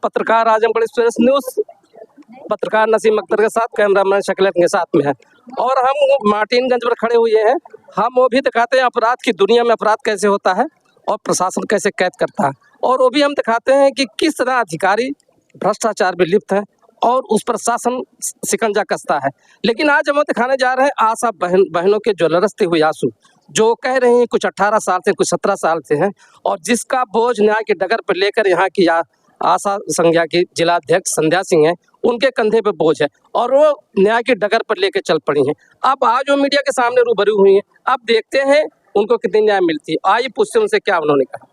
पत्रकार Azamgarh express news, पत्रकार नसीम अख्तर के साथ, कैमरामैन शकील के साथ में है। और हम मार्टिनगंज पर खड़े हुए हैं। हम वो भी दिखाते हैं अपराध की दुनिया में अपराध कैसे होता है और प्रशासन कैसे कैद करता है, और वो भी हम दिखाते हैं कि किस तरह अधिकारी भ्रष्टाचार में लिप्त है और उस पर शासन शिकंजा कसता है। लेकिन आज हम दिखाने जा रहे हैं आशा बहनों के जो लरसते हुए आंसू, जो कह रहे हैं कुछ 18 साल से कुछ 17 साल से हैं, और जिसका बोझ न्याय की डगर पर लेकर यहाँ की आशा संज्ञा की जिलाध्यक्ष संध्या सिंह है, उनके कंधे पे बोझ है और वो न्याय की डगर पर लेकर चल पड़ी हैं। अब आज वो मीडिया के सामने रूबरू हुई हैं। अब देखते हैं उनको कितनी न्याय मिलती है। आइए पूछते हैं उनसे क्या उन्होंने कहा।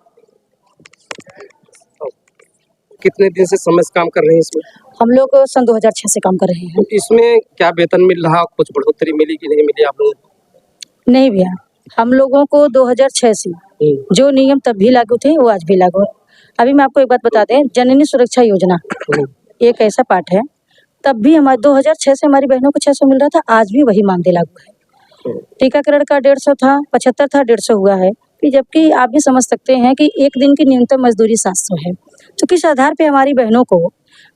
कितने दिन से समय से काम कर रहे हैं इसमें? हम लोग सन 2006 से काम कर रहे हैं। इसमें क्या वेतन मिल रहा, कुछ बढ़ोतरी मिली कि नहीं मिली आप लोगों को? नहीं भैया, हम लोगों को 2006 से जो नियम तब भी लागू थे वो आज भी लागू है। अभी मैं आपको एक बात बता दें, जननी सुरक्षा योजना एक ऐसा पार्ट है, तब भी हमारे 2006 से हमारी बहनों को 600 मिल रहा था, आज भी वही मानदेय लागू है। टीकाकरण का 150 था, 75 था, 150 हुआ है। जबकि आप भी समझ सकते हैं कि एक दिन की न्यूनतम मजदूरी 700 है, तो किस आधार पे हमारी बहनों को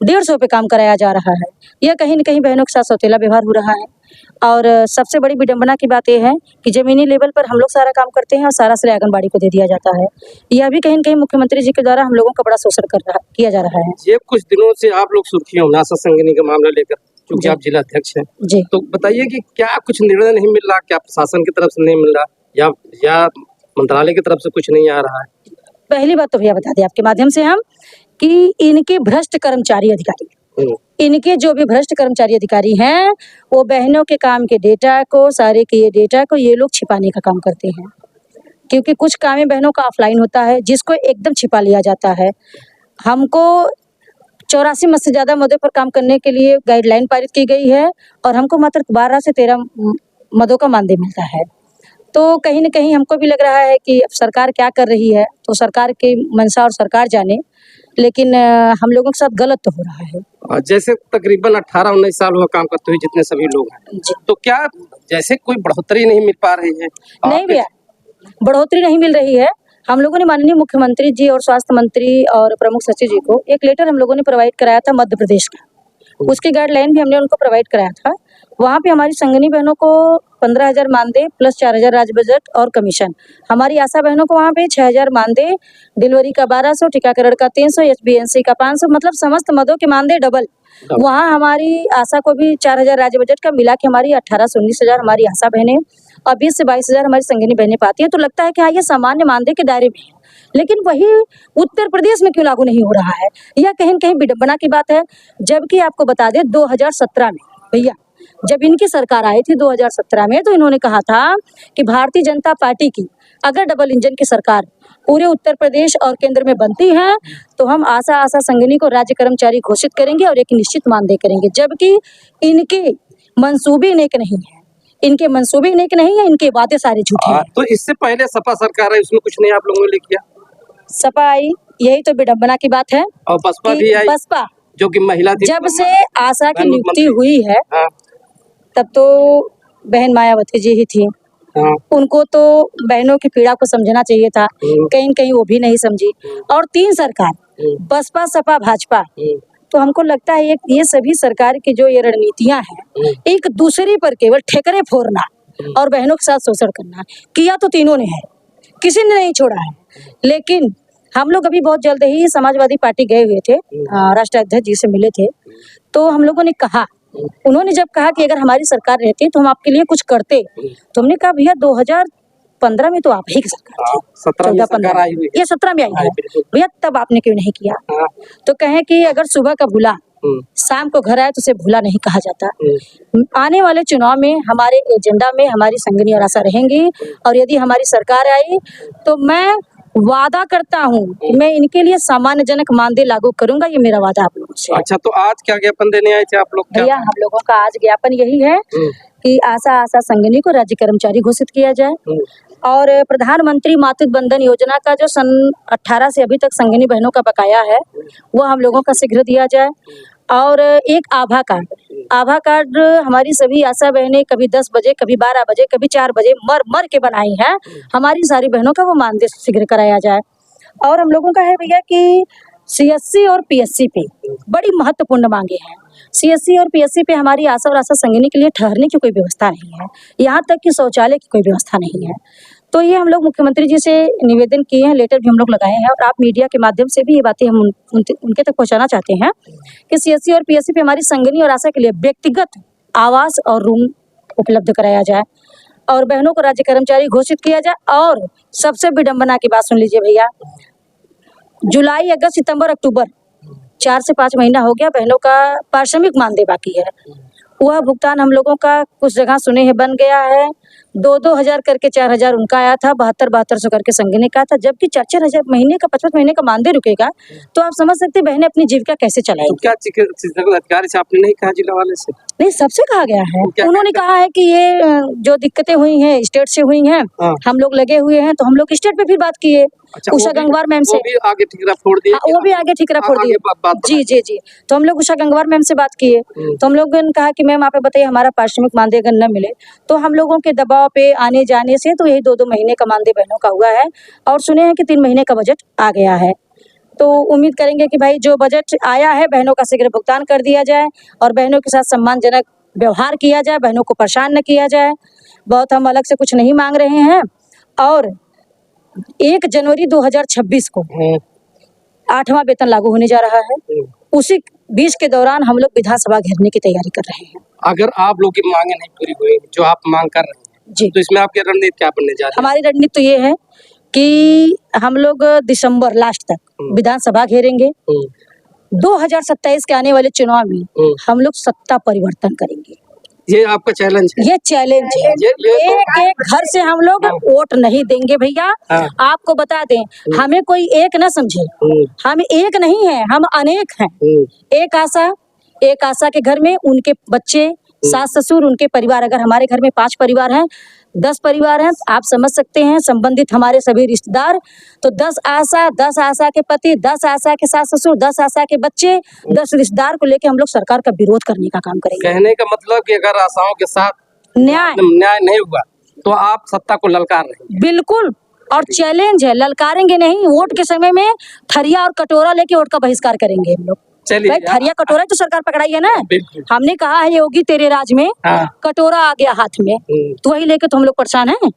150 पे काम कराया जा रहा है? यह कहीं न कहीं बहनों के साथ सौतेला व्यवहार हो रहा है। और सबसे बड़ी विडंबना की बात यह है कि जमीनी लेवल पर हम लोग सारा काम करते हैं और सारा श्रेय आंगनबाड़ी को दे दिया जाता है। यह भी कहीं न कहीं मुख्यमंत्री जी के द्वारा हम लोगों का बड़ा शोषण किया जा रहा है। ये कुछ दिनों से आप लोग सुर्खियों में आशा संगिनी का मामला लेकर, क्योंकि आप जिला अध्यक्ष हैं जी, तो बताइए कि क्या कुछ निर्णय नहीं मिल रहा? क्या प्रशासन की तरफ से नहीं मिल रहा या मंत्रालय की तरफ से कुछ नहीं आ रहा है? पहली बात तो भैया बता दें आपके माध्यम से हम कि इनके भ्रष्ट कर्मचारी अधिकारी, इनके जो भी भ्रष्ट कर्मचारी अधिकारी हैं, वो बहनों के काम के डेटा को, सारे के ये डेटा को ये लोग छिपाने का काम करते हैं। क्योंकि कुछ कामें बहनों का ऑफलाइन होता है, जिसको एकदम छिपा लिया जाता है। हमको 84 मत से ज़्यादा मदों पर काम करने के लिए गाइडलाइन पारित की गई है और हमको मात्र 12 से 13 मदों का मानदेय मिलता है। तो कहीं न कहीं हमको भी लग रहा है कि अब सरकार क्या कर रही है, तो सरकार की मंशा और सरकार जाने, लेकिन हम लोगों के साथ गलत तो हो रहा है। जैसे तकरीबन 18-19 साल हुआ काम करते हुए जितने सभी लोग हैं, तो क्या जैसे कोई बढ़ोतरी नहीं मिल पा रही है? नहीं भैया, बढ़ोतरी नहीं मिल रही है। हम लोगों ने माननीय मुख्यमंत्री जी और स्वास्थ्य मंत्री और प्रमुख सचिव जी को एक लेटर हम लोगों ने प्रोवाइड कराया था मध्य प्रदेश का। उसकी गाइडलाइन भी हमने उनको प्रोवाइड कराया था। वहाँ पे हमारी संगिनी बहनों को 15,000 मानदेय प्लस 4,000 राज्य बजट और कमीशन। हमारी आशा बहनों को वहाँ पे 6,000 मानदेय, डिलीवरी का 1200, टीकाकरण का 300, एचबीएनसी का 500, मतलब समस्त मदों के मानदेय डबल। वहाँ हमारी आशा को भी 4,000 राज्य बजट का मिला के हमारी 18 से 19,000 हमारी आशा बहनें और 20 से 22,000 हमारी संगिनी बहनें पाती हैं। तो लगता है कि हाँ, ये सामान्य मानदेय के दायरे में है। लेकिन वही उत्तर प्रदेश में क्यों लागू नहीं हो रहा है? यह कहीं न कहीं विडंबना की बात है। जबकि आपको बता दें 2017 में भैया, जब इनकी सरकार आई थी 2017 में, तो इन्होंने कहा था कि भारतीय जनता पार्टी की अगर डबल इंजन की सरकार पूरे उत्तर प्रदेश और केंद्र में बनती है, तो हम आशा संगिनी को राज्य कर्मचारी घोषित करेंगे और एक निश्चित मानदेय करेंगे। जबकि इनके मंसूबे नेक नहीं है, इनके मंसूबे नेक नहीं है, इनके वादे सारे झूठे हैं। तो इससे पहले सपा सरकार है, उसमें कुछ नहीं आप लोगों ने किया? सपा आई, यही तो विडंबना की बात है। और बसपा भी आई, बसपा जो कि महिला थी। जब से आशा की नियुक्ति हुई है, तब तो बहन मायावती जी ही थी। उनको तो बहनों की पीड़ा को समझना चाहिए था, कहीं न कहीं वो भी नहीं समझी। और 3 सरकार बसपा, सपा, भाजपा, तो हमको लगता है ये सभी सरकार की जो ये रणनीतियां हैं, एक दूसरे पर केवल ठेकरे फोड़ना और बहनों के साथ शोषण करना किया तो तीनों ने है, किसी ने नहीं छोड़ा है। लेकिन हम लोग अभी बहुत जल्द ही समाजवादी पार्टी गए हुए थे, राष्ट्रीय अध्यक्ष जी से मिले थे, तो हम लोगों ने कहा, उन्होंने जब कहा कि अगर हमारी सरकार रहती तो हम आपके लिए कुछ करते, तो हमने कहा भैया 2015 में तो आप ही की सरकार थी, 14-15 ये 17 में आई है भैया, तब आपने क्यों नहीं किया? तो कहें कि अगर सुबह का भूला शाम को घर आए तो उसे भूला नहीं कहा जाता। आने वाले चुनाव में हमारे एजेंडा में हमारी संगिनी और आशा रहेंगी, और यदि हमारी सरकार आई तो मैं वादा करता हूँ कि मैं इनके लिए सामान्यजनक मानदेय लागू करूंगा। ये मेरा वादा आप लोगों से। अच्छा, तो आज क्या ज्ञापन देने आए थे आप लोग? भैया, हम लोगों का आज ज्ञापन यही है कि आशा संगिनी को राज्य कर्मचारी घोषित किया जाए और प्रधानमंत्री मातृ बंधन योजना का जो सन 18 से अभी तक संगिनी बहनों का बकाया है, वो हम लोगों का शीघ्र दिया जाए। और एक आभा कार्ड हमारी सभी आशा बहनें कभी 10 बजे, कभी 12 बजे, कभी 4 बजे मर के बनाई हैं, हमारी सारी बहनों का वो मानदेय शीघ्र कराया जाए। और हम लोगों का है भैया कि सीएससी और पीएससी पे बड़ी महत्वपूर्ण मांगे हैं। सीएससी और पीएससी पे हमारी आशा और आशा संगिनी के लिए ठहरने की कोई व्यवस्था नहीं है, यहाँ तक कि शौचालय की कोई व्यवस्था नहीं है। तो ये हम लोग मुख्यमंत्री जी से निवेदन किए हैं, लेटर भी हम लोग लगाए हैं और आप मीडिया के माध्यम से भी ये बातें हम उनके तक पहुंचाना चाहते हैं कि सीएससी और पीएससी पे हमारी संगिनी और आशा के लिए व्यक्तिगत आवास और रूम उपलब्ध कराया जाए और बहनों को राज्य कर्मचारी घोषित किया जाए। और सबसे विडंबना की बात सुन लीजिए भैया, जुलाई, अगस्त, सितंबर, अक्टूबर 4 से 5 महीना हो गया, बहनों का पारिश्रमिक मानदेय बाकी है। वह भुगतान हम लोगों का कुछ जगह सुने हैं बन गया है। 2-2 हजार करके 4 हजार उनका आया था, 7200 करके संगिनी का था, जबकि 4-4 हजार महीने का 55 महीने का मानदेय रुकेगा तो आप समझ सकते हैं बहनें अपनी जीविका कैसे तो चलाएंगी। क्या अधिकारी से आपने नहीं कहा जिला वाले से? नहीं, सबसे कहा गया है। उन्होंने कहा है कि ये जो दिक्कतें हुई हैं स्टेट से हुई हैं, हम लोग लगे हुए हैं, तो हम लोग स्टेट पे फिर बात किए उषा गंगवार मैम से। वो भी आगे ठिकरा फोड़ दिए। वो भी आगे ठिकरा फोड़ दिए। जी। तो हम लोग उषा गंगवार मैम से बात किए तो हम लोगों ने कहा कि मैम आप बताइए हमारा पारिश्रमिक मानदेय अगर न मिले तो हम लोगों के दबाव पे आने जाने से तो यही 2-2 महीने का मानदेय बहनों का हुआ है और सुने हैं कि 3 महीने का बजट आ गया है। तो उम्मीद करेंगे कि भाई जो बजट आया है बहनों का शीघ्र भुगतान कर दिया जाए और बहनों के साथ सम्मानजनक व्यवहार किया जाए, बहनों को परेशान न किया जाए। बहुत हम अलग से कुछ नहीं मांग रहे हैं। और 1 जनवरी 2026 को 8वां वेतन लागू होने जा रहा है। उसी बीच के दौरान हम लोग विधानसभा घेरने की तैयारी कर रहे हैं। अगर आप लोग की मांगे नहीं पूरी हुई जो आप मांग कर रहे हैं जी, तो इसमें आपकी रणनीति क्या बनने जा रही है? हमारी रणनीति तो ये है कि हम लोग दिसंबर लास्ट तक विधानसभा घेरेंगे। 2027 के आने वाले चुनाव में हम लोग सत्ता परिवर्तन करेंगे। ये आपका चैलेंज है? ये चैलेंज है। एक घर से हम लोग वोट नहीं देंगे भैया। आपको बता दें, हमें कोई एक न समझे, हम एक नहीं है, हम अनेक हैं। एक आशा के घर में उनके बच्चे, सास ससुर, उनके परिवार, अगर हमारे घर में 5 परिवार हैं, 10 परिवार हैं, आप समझ सकते हैं संबंधित हमारे सभी रिश्तेदार, तो 10 आशा के पति, 10 आशा के सास ससुर, 10 आशा के बच्चे, 10 रिश्तेदार को लेके हम लोग सरकार का विरोध करने का काम करेंगे। कहने का मतलब कि अगर आशाओं के साथ न्याय नहीं हुआ तो आप सत्ता को ललकार रहे हैं? बिल्कुल, और चैलेंज है, ललकारेंगे नहीं। वोट के समय में थरिया और कटोरा लेके वोट का बहिष्कार करेंगे हम लोग। चलिए, थरिया कटोरा तो सरकार पकड़ाई है ना। हमने कहा है योगी तेरे राज में कटोरा आ गया हाथ में, तो वही लेके तो हम लोग परेशान हैं।